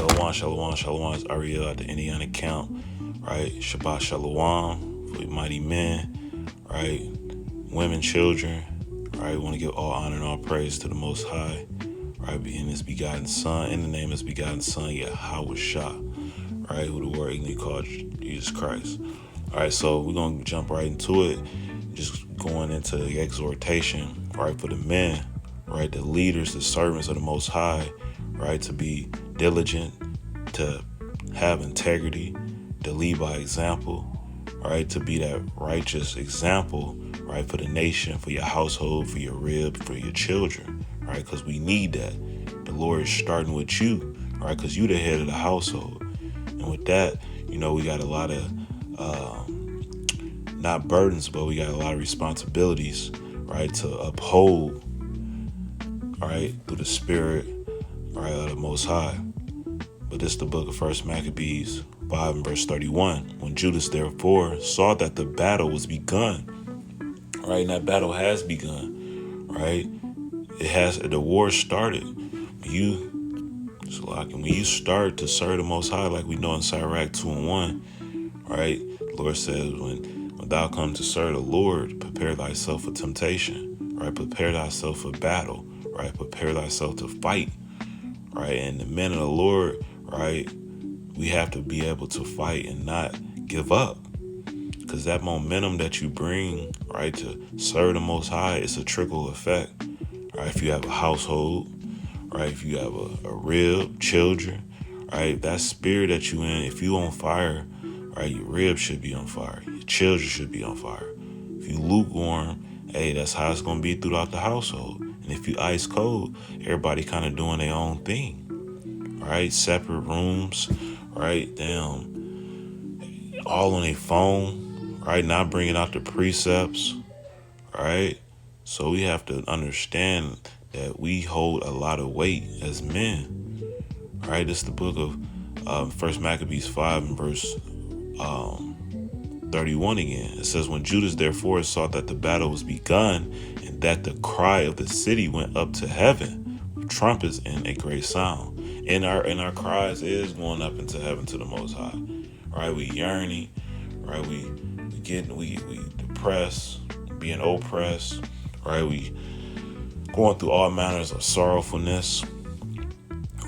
Shalom, shalom, shalom. It's Ariel at the Indiana camp, right? Shabbat shalom for you mighty men, right? Women, children, right? We want to give all honor and all praise to the Most High, right? In His begotten Son, in the name of His begotten Son, Yahweh Shah, right? Who the word ignorantly called Jesus Christ. All right, so we're going to jump right into it, just going into the exhortation, right, for the men, right, the leaders, the servants of the Most High, right, to be diligent, to have integrity, to lead by example, right, to be that righteous example, right, for the nation, for your household, for your rib, for your children, right, because we need that. The Lord is starting with you, right, because you the head of the household. And with that, we got a lot of not burdens, but we got a lot of responsibilities, right, to uphold, right, through the Spirit, right, of the Most High. But this is the book of 1 Maccabees 5 and verse 31. When Judas therefore saw that the battle was begun, right, and that battle has begun, right, the war started. When you start to serve the Most High, like we know in Sirach 2 and 1, right, the Lord says, when thou come to serve the Lord, prepare thyself for temptation, right? Prepare thyself for battle, right? Prepare thyself to fight, right? And the men of the Lord, right, we have to be able to fight and not give up. Because that momentum that you bring, right, to serve the Most High, it's a trickle effect, right? If you have a household, right, if you have a rib, children, right, that spirit that you in, if you on fire, right, your ribs should be on fire. Your children should be on fire. If you lukewarm, hey, that's how it's going to be throughout the household. And if you ice cold, everybody kind of doing their own thing, right? Separate rooms, right? All on their phone, right? Not bringing out the precepts, right? So we have to understand that we hold a lot of weight as men, right? This is the book of 1 Maccabees 5 and verse 31 again. It says, when Judas therefore saw that the battle was begun and that the cry of the city went up to heaven with trumpets and a great sound. And our cries is going up into heaven to the Most High, right? We yearning, right? We depressed, being oppressed, right? We going through all manners of sorrowfulness,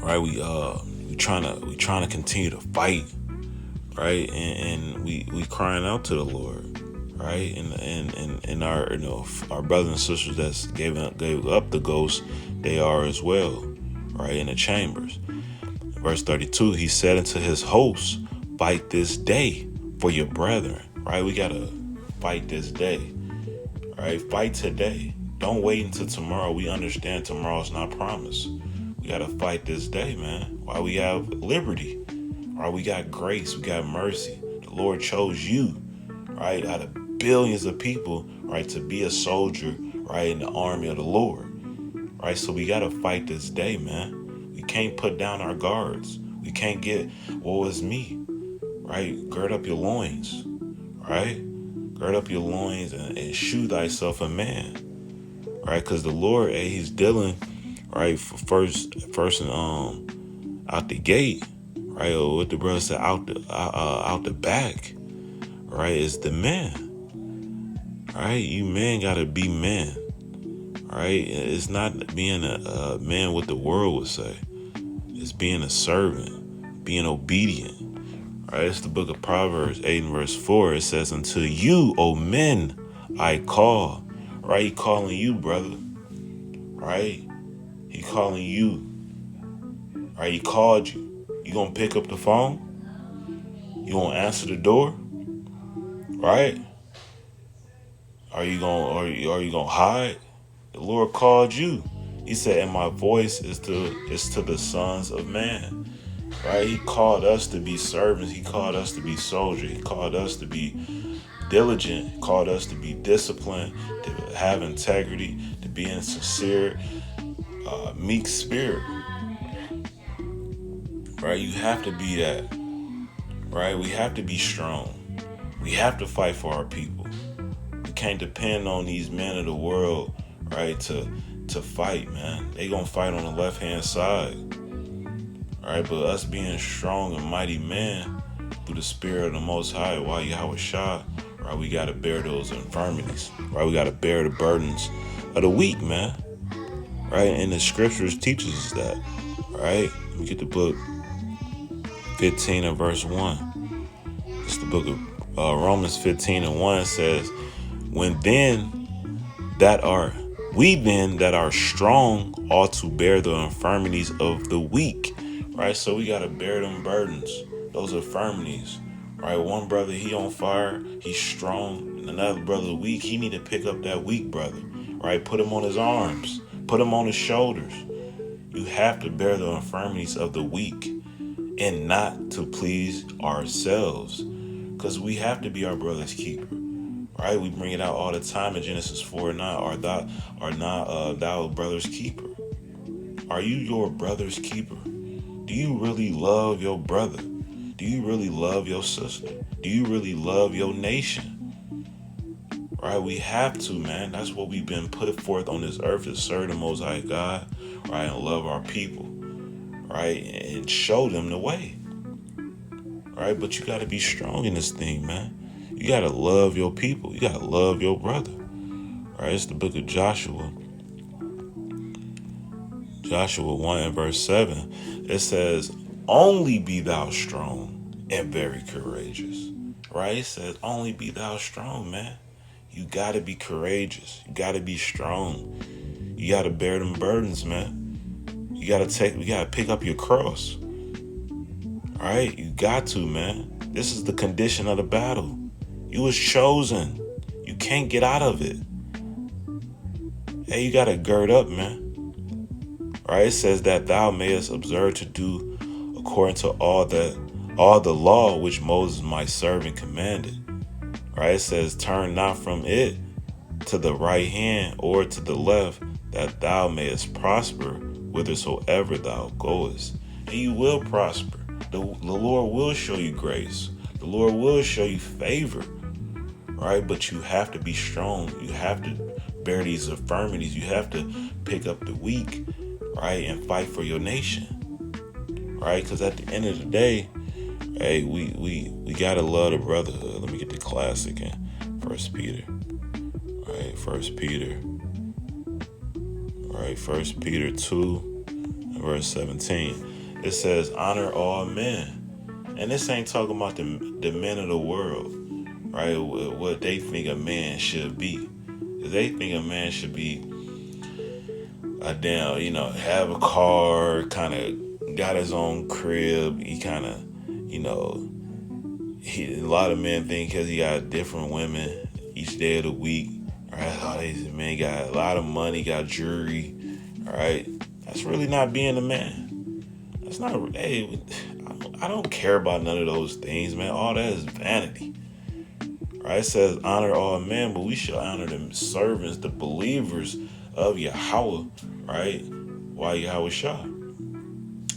right? We trying to continue to fight, right? And we crying out to the Lord, right? And our brothers and sisters that's gave up the ghost, they are as well, right? In the chambers. Verse 32, he said unto his hosts, fight this day for your brethren, right? We gotta fight this day, right? Fight today. Don't wait until tomorrow. We understand tomorrow's not promised. We gotta fight this day, man. While we have liberty, right? We got grace, we got mercy. The Lord chose you, right, out of billions of people, right, to be a soldier, right, in the army of the Lord, right? So we gotta fight this day, man. We can't put down our guards. We can't get, woe is me, right? Gird up your loins, right? Gird up your loins and shew thyself a man, right? Because the Lord, He's dealing, right, for first and out the gate, right? Or what the brother said, out the back, right? Is the men, right? You men gotta be men, right? It's not being a man what the world would say. It's being a servant, being obedient, right? It's the book of Proverbs 8 and verse 4. It says, unto you, O men, I call, right? He calling you, brother, right? He calling you, right? He called you. You gonna pick up the phone? You gonna answer the door, right? Are you gonna hide? The Lord called you. He said, and my voice is to the sons of man, right? He called us to be servants. He called us to be soldiers. He called us to be diligent. He called us to be disciplined, to have integrity, to be in sincere, meek spirit, right? You have to be that, right? We have to be strong. We have to fight for our people. We can't depend on these men of the world, right, to fight, man. They gonna fight on the left-hand side, Right, but us being strong and mighty men through the Spirit of the Most High, while Yahweh Shah, right, we gotta bear those infirmities. Right, we gotta bear the burdens of the weak, man. Right, and the scriptures teaches us that. Right, let me get the book 15 and verse 1. It's the book of Romans 15 and 1 says, When then that are we then that are strong ought to bear the infirmities of the weak. Right, so we gotta bear them burdens, those infirmities. Right, one brother he on fire, he's strong, and another brother weak. He need to pick up that weak brother. Right, put him on his arms, put him on his shoulders. You have to bear the infirmities of the weak, and not to please ourselves, because we have to be our brother's keeper. Right, we bring it out all the time in Genesis 4:9. Are not thou brother's keeper? Are you your brother's keeper? Do you really love your brother? Do you really love your sister? Do you really love your nation? Right, we have to, man. That's what we've been put forth on this earth, to serve the Most High God, right, and love our people, right, and show them the way. Right, but you got to be strong in this thing, man. You got to love your people. You got to love your brother. Right, it's the book of Joshua. Joshua 1 and verse 7. It says, only be thou strong and very courageous. Right, it says, only be thou strong, man. You got to be courageous. You got to be strong. You got to bear them burdens, man. You got to pick up your cross. Right, you got to, man. This is the condition of the battle. You was chosen. You can't get out of it. Hey, you got to gird up, man. Right, it says that thou mayest observe to do according to all the law which Moses my servant commanded. Right, it says, turn not from it to the right hand or to the left, that thou mayest prosper whithersoever thou goest. And you will prosper. The Lord will show you grace. The Lord will show you favor. Right, but you have to be strong. You have to bear these infirmities. You have to pick up the weak, right, and fight for your nation. Right, because at the end of the day, hey, we gotta love the brotherhood. Let me get the classic in 1 Peter. Right, 1 Peter. Right, 1 Peter 2 and verse 17. It says, honor all men. And this ain't talking about the men of the world, right? What they think a man should be. They think a man should be have a car, kind of got his own crib. He kind of, a lot of men think because he got different women each day of the week, right? All these men got a lot of money, got jewelry, right? That's really not being a man. That's not, hey, I don't care about none of those things, man. All that is vanity. Right? It says honor all men, but we shall honor the servants, the believers of Yahweh, right? Why Yahweh Shah?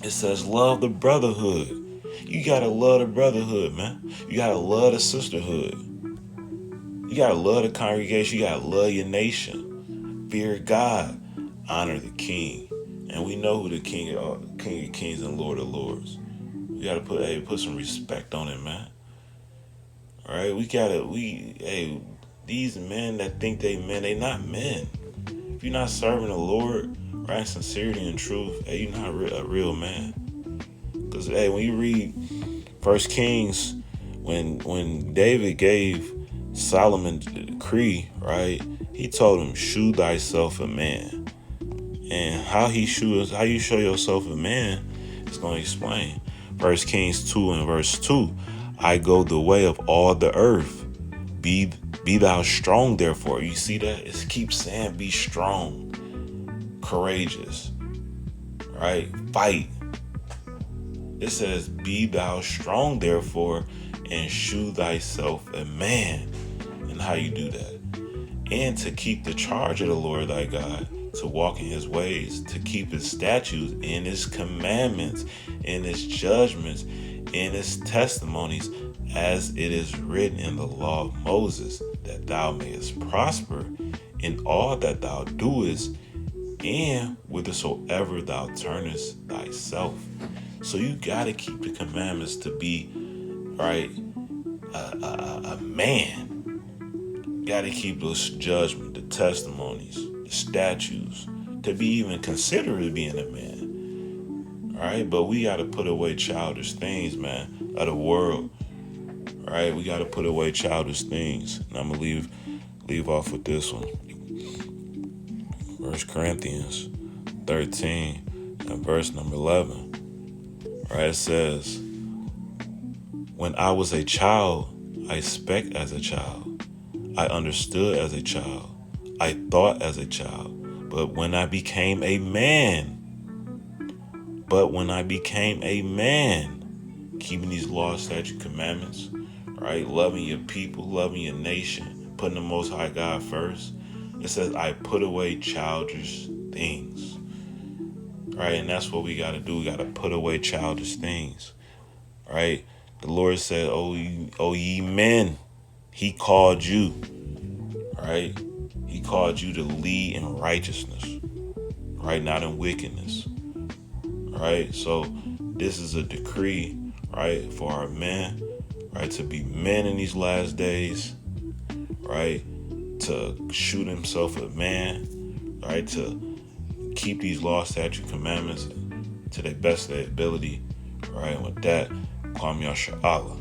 It says love the brotherhood. You gotta love the brotherhood, man. You gotta love the sisterhood. You gotta love the congregation. You gotta love your nation. Fear God. Honor the King. And we know who the King of Kings and Lord of Lords. We gotta put some respect on it, man. All right, these men that think they men, they not men. If you're not serving the Lord, right, in sincerity and truth, hey, you're not a real man. Because, hey, when you read 1 Kings, when David gave Solomon the decree, right, he told him, shew thyself a man. And how you show yourself a man is going to explain. 1 Kings 2 and verse 2. I go the way of all the earth. Be thou strong, therefore. You see that? It keeps saying be strong, courageous, right? Fight. It says, be thou strong, therefore, and shew thyself a man. And how you do that? And to keep the charge of the Lord thy God, to walk in his ways, to keep his statutes and his commandments and his judgments and his testimonies, as it is written in the law of Moses, that thou mayest prosper in all that thou doest, and whithersoever thou turnest thyself. So you gotta keep the commandments to be, right, a man. Gotta keep those judgment, the testimonies, the statutes, to be even considered being a man. All right, but we gotta put away childish things, man, of the world. All right, we gotta put away childish things. And I'm gonna leave off with this one. 1 Corinthians 13 and verse number 11. Right, it says, when I was a child, I spake as a child. I understood as a child. I thought as a child. But when I became a man, keeping these laws, statutes, commandments, right? Loving your people, loving your nation, putting the Most High God first. It says, I put away childish things, right? And that's what we got to do. We got to put away childish things, right? The Lord said, O ye men, he called you, right? He called you to lead in righteousness, right? Not in wickedness, right? So this is a decree, right, for our men, right, to be men in these last days, right, to shoot himself a man, right, to keep these laws, statutes, commandments to the best of their ability, right? And with that, Kwame Yasha Allah.